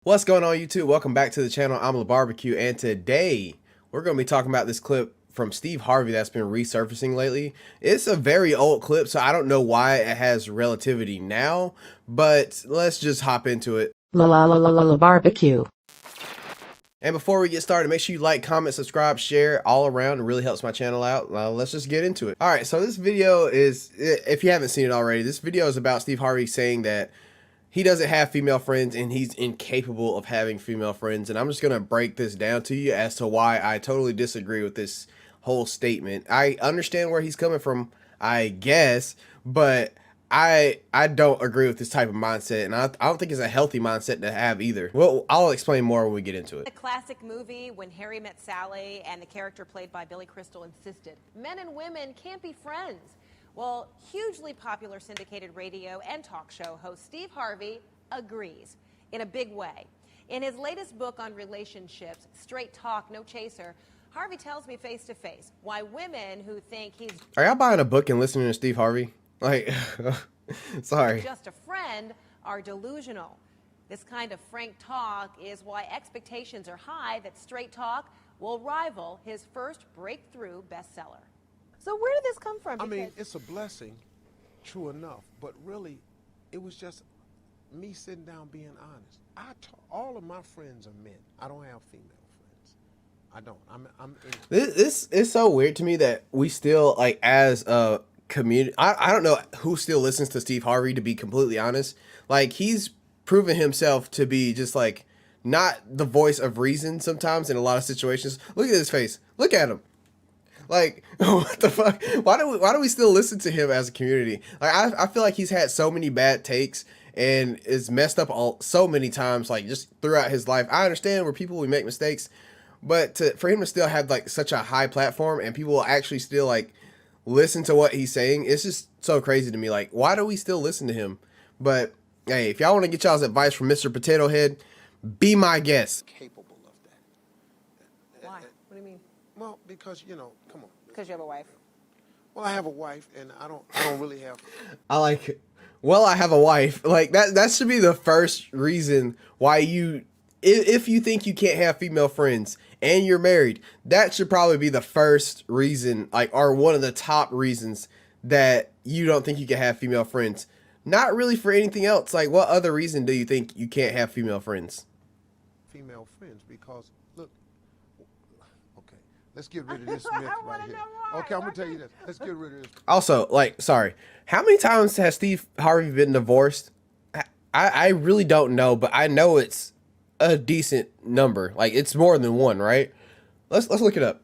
What's going on, YouTube? Welcome back to the channel. I'm LaBarbecue, and today we're going to be talking about this clip from Steve Harvey that's been resurfacing lately. It's a very old clip, so I don't know why it has relativity now, but let's just hop into it. Barbecue. And before we get started, make sure you like, comment, subscribe, share all around. It really helps my channel out. Let's just get into it. All right, so this video is, if you haven't seen it already, this video is about Steve Harvey saying that he doesn't have female friends and he's incapable of having female friends. And I'm just going to break this down to you as to why I totally disagree with this whole statement. I understand where he's coming from, I guess, but I don't agree with this type of mindset, and I don't think it's a healthy mindset to have either. Well, I'll explain more when we get into it. A classic movie, When Harry Met Sally, and the character played by Billy Crystal insisted men and women can't be friends. Well, hugely popular syndicated radio and talk show host Steve Harvey agrees in a big way. In his latest book on relationships, Straight Talk, No Chaser, Harvey tells me face to face why women who think he's... Are y'all buying a book and listening to Steve Harvey? Like, sorry. ...just a friend are delusional. This kind of frank talk is why expectations are high that Straight Talk will rival his first breakthrough bestseller. So where did this come from? I mean, it's a blessing, true enough, but really, it was just me sitting down being honest. All of my friends are men. I don't have female friends. I don't. This is so weird to me that we still, like, as a community, I don't know who still listens to Steve Harvey, to be completely honest. Like, he's proven himself to be just, like, not the voice of reason sometimes in a lot of situations. Look at his face. Look at him. Like, what the fuck? Why do we still listen to him as a community? Like, I feel like he's had so many bad takes and is messed up so many times, like, just throughout his life. I understand we're people, we make mistakes, but for him to still have, like, such a high platform and people will actually still, like, listen to what he's saying, it's just so crazy to me. Like, why do we still listen to him? But hey, if y'all want to get y'all's advice from Mr. Potato Head, be my guest. Capable of that. Why? What do you mean? Well, because, you know, come on. Because you have a wife. Well, I have a wife, and I don't really have... I like it. Well, I have a wife. Like, that should be the first reason why you, if you think you can't have female friends and you're married, that should probably be the first reason, like, or one of the top reasons that you don't think you can have female friends. Not really for anything else. Like, what other reason do you think you can't have female friends? Female friends, because, look, okay, let's get rid of this myth right here. Okay, I'm going to tell you this. Let's get rid of this. Also, like, sorry, how many times has Steve Harvey been divorced? I really don't know, but I know it's a decent number. Like, it's more than one, right? Let's look it up.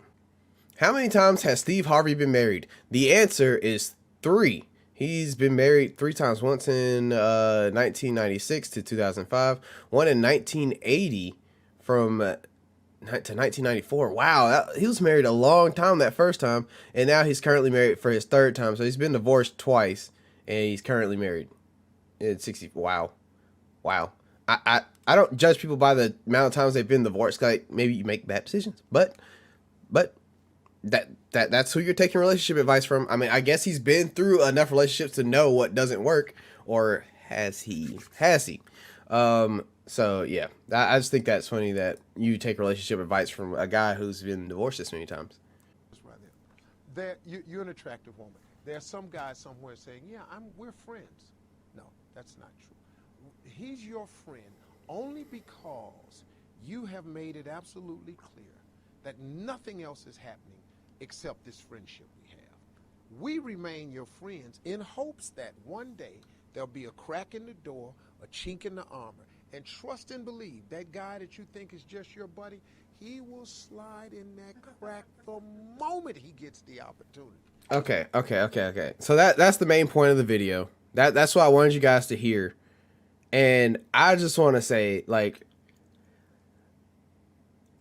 How many times has Steve Harvey been married? The answer is 3. He's been married 3 times. Once in 1996 to 2005, one in 1980 from to 1994. Wow, he was married a long time that first time, and now he's currently married for his 3rd time. So he's been divorced twice, and he's currently married. It's 60. Wow. I don't judge people by the amount of times they've been divorced. Like, maybe you make bad decisions, but that's who you're taking relationship advice from. I mean, I guess he's been through enough relationships to know what doesn't work, or has he? So yeah, I just think that's funny that you take relationship advice from a guy who's been divorced this many times. Right there. You're an attractive woman. There are some guys somewhere saying, yeah, we're friends. No, that's not true. He's your friend only because you have made it absolutely clear that nothing else is happening except this friendship we have. We remain your friends in hopes that one day there'll be a crack in the door, a chink in the armor, and trust and believe that guy that you think is just your buddy, he will slide in that crack the moment he gets the opportunity. Okay. So that's the main point of the video. That's what I wanted you guys to hear. And I just want to say, like,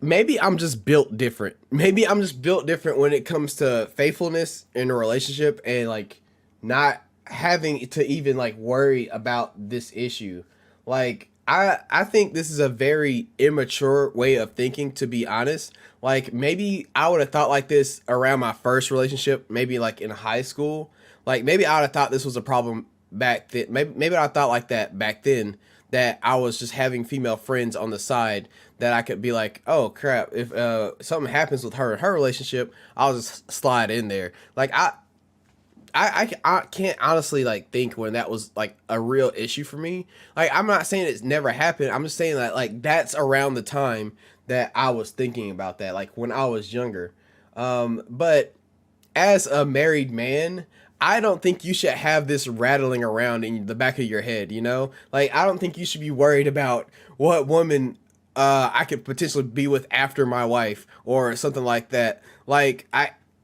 maybe I'm just built different. Maybe I'm just built different when it comes to faithfulness in a relationship and, like, not having to even, like, worry about this issue. Like, I think this is a very immature way of thinking, to be honest. Like, maybe I would have thought like this around my first relationship, maybe like in high school. Like, maybe I would have thought this was a problem back then. Maybe I thought like that back then, that I was just having female friends on the side that I could be like, oh crap, if something happens with her and her relationship, I'll just slide in there. Like I can't honestly like think when that was like a real issue for me. Like I'm not saying it's never happened. I'm just saying that like that's around the time that I was thinking about that, like when I was younger. But as a married man, I don't think you should have this rattling around in the back of your head, you know? Like, I don't think you should be worried about what woman I could potentially be with after my wife or something like that. Like,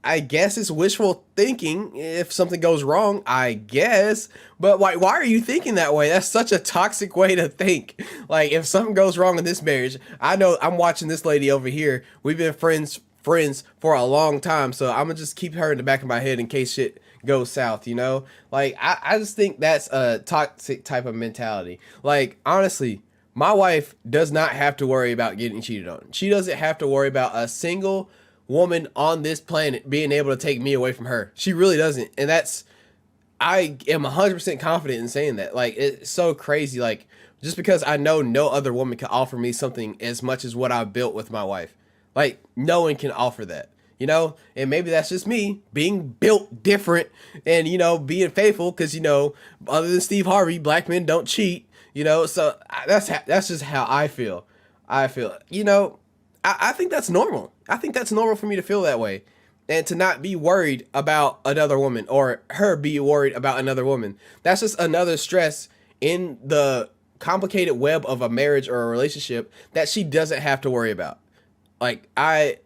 I guess it's wishful thinking if something goes wrong, I guess. But why are you thinking that way? That's such a toxic way to think. Like, if something goes wrong in this marriage, I know I'm watching this lady over here. We've been friends for a long time, so I'm gonna just keep her in the back of my head in case shit goes south, you know? Like, I just think that's a toxic type of mentality. Like, honestly, my wife does not have to worry about getting cheated on. She doesn't have to worry about a single woman on this planet being able to take me away from her. She really doesn't. And that's, I am 100% confident in saying that. Like, it's so crazy. Like, just because I know no other woman can offer me something as much as what I built with my wife. Like, no one can offer that, you know? And maybe that's just me being built different and, you know, being faithful because, you know, other than Steve Harvey, black men don't cheat, you know? So that's just how I feel. You know, I think that's normal. I think that's normal for me to feel that way and to not be worried about another woman or her be worried about another woman. That's just another stress in the complicated web of a marriage or a relationship that she doesn't have to worry about. Like I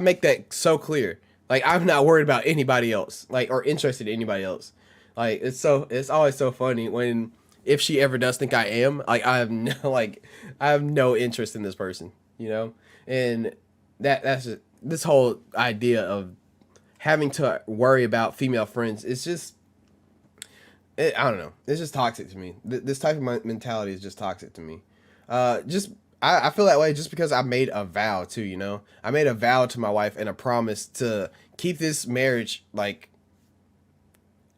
make that so clear. Like I'm not worried about anybody else, like or interested in anybody else. Like it's always so funny when if she ever does think I am, like I have no interest in this person, you know? And that's just, this whole idea of having to worry about female friends is just I don't know. It's just toxic to me. This type of mentality is just toxic to me. I feel that way just because I made a vow too, you know? I made a vow to my wife and a promise to keep this marriage like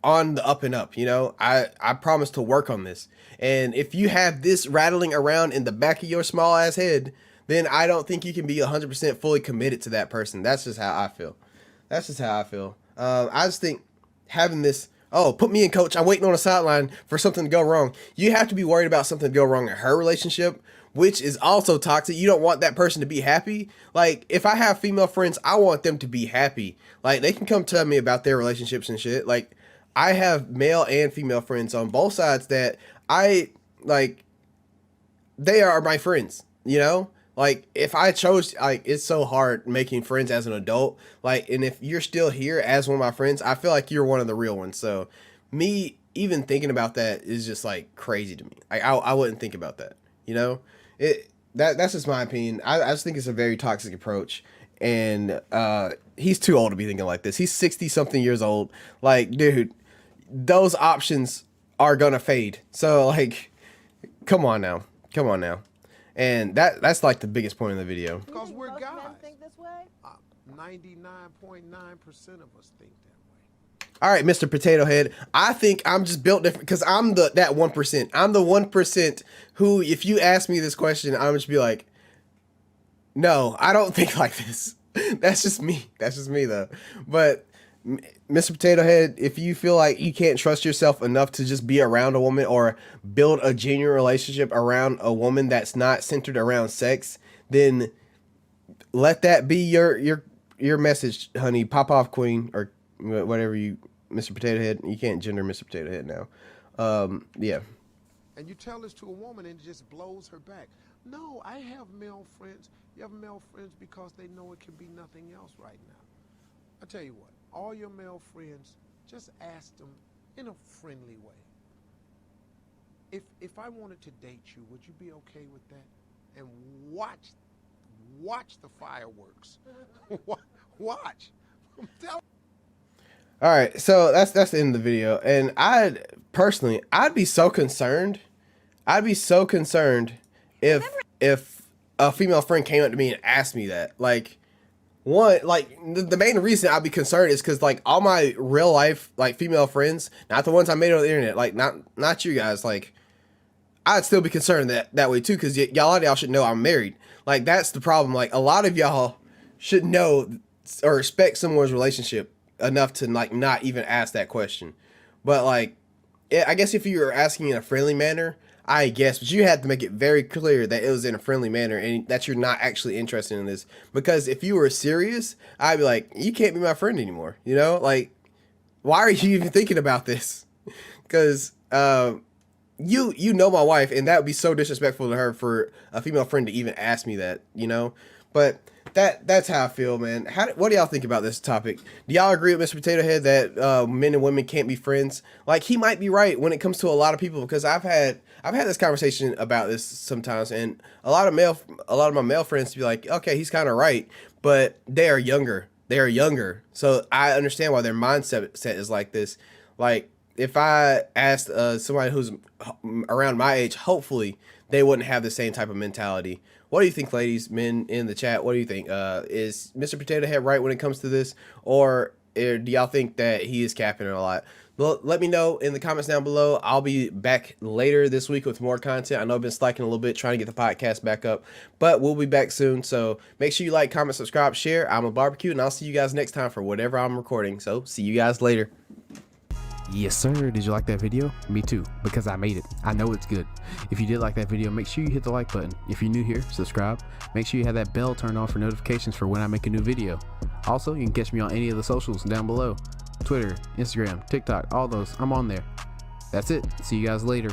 on the up and up, you know? I promise to work on this. And if you have this rattling around in the back of your small ass head, then I don't think you can be 100% fully committed to that person. That's just how I feel. I just think having this, oh, put me in, coach, I'm waiting on a sideline for something to go wrong. You have to be worried about something to go wrong in her relationship, which is also toxic. You don't want that person to be happy. Like, if I have female friends, I want them to be happy. Like, they can come tell me about their relationships and shit. Like, I have male and female friends on both sides that I, like, they are my friends, you know? Like, if I chose, like, it's so hard making friends as an adult. Like, and if you're still here as one of my friends, I feel like you're one of the real ones. So, me even thinking about that is just, like, crazy to me. Like, I wouldn't think about that, you know? That's just my opinion. I just think it's a very toxic approach, and he's too old to be thinking like this. He's 60 something years old. Like, dude, those options are gonna fade. So like, come on now, and that's like the biggest point in the video. Because we're Most guys. men think this way? 99.9% of us think that way. All right, Mr. Potato Head. I think I'm just built different because I'm that 1%. I'm the 1% who, if you ask me this question, I'm just be like, no, I don't think like this. That's just me. That's just me though. But Mr. Potato Head, if you feel like you can't trust yourself enough to just be around a woman or build a genuine relationship around a woman that's not centered around sex, then let that be your message, honey. Pop off, queen, or whatever you, Mr. Potato Head. You can't gender Mr. Potato Head now. Yeah. And you tell this to a woman and it just blows her back. No, I have male friends. You have male friends because they know it can be nothing else right now. I tell you what, all your male friends, just ask them in a friendly way. If I wanted to date you, would you be okay with that? And watch the fireworks. Watch. All right, so that's the end of the video, and I'd be so concerned. I'd be so concerned if a female friend came up to me and asked me that. Like, one, like the main reason I'd be concerned is because like all my real life like female friends, not the ones I made on the internet, like not you guys, like I'd still be concerned that way too, because y'all should know I'm married. Like, that's the problem. Like, a lot of y'all should know or respect someone's relationship enough to like not even ask that question. But like, I guess if you were asking in a friendly manner, I guess, but you had to make it very clear that it was in a friendly manner and that you're not actually interested in this. Because if you were serious, I'd be like, you can't be my friend anymore. You know, like, why are you even thinking about this? Because you know my wife, and that would be so disrespectful to her for a female friend to even ask me that, you know. But that's how I feel, man. What do y'all think about this topic? Do y'all agree with Mr. Potato Head that men and women can't be friends? Like, he might be right when it comes to a lot of people, because I've had this conversation about this sometimes, and a lot of my male friends be like, okay, he's kind of right, but they are younger. So I understand why their mindset is like this. Like, if I asked somebody who's around my age, hopefully they wouldn't have the same type of mentality. What do you think, ladies, men in the chat? What do you think? Is Mr. Potato Head right when it comes to this, or do y'all think that he is capping it a lot? Well, let me know in the comments down below. I'll be back later this week with more content. I know I've been slacking a little bit trying to get the podcast back up, but we'll be back soon. So make sure you like, comment, subscribe, share. I'm a barbecue, and I'll see you guys next time for whatever I'm recording. So see you guys later. Yes, sir. Did you like that video? Me too, because I made it. I know it's good. If you did like that video, make sure you hit the like button. If you're new here, subscribe. Make sure you have that bell turned on for notifications for when I make a new video. Also, you can catch me on any of the socials down below. Twitter, Instagram, TikTok, all those. I'm on there. That's it. See you guys later.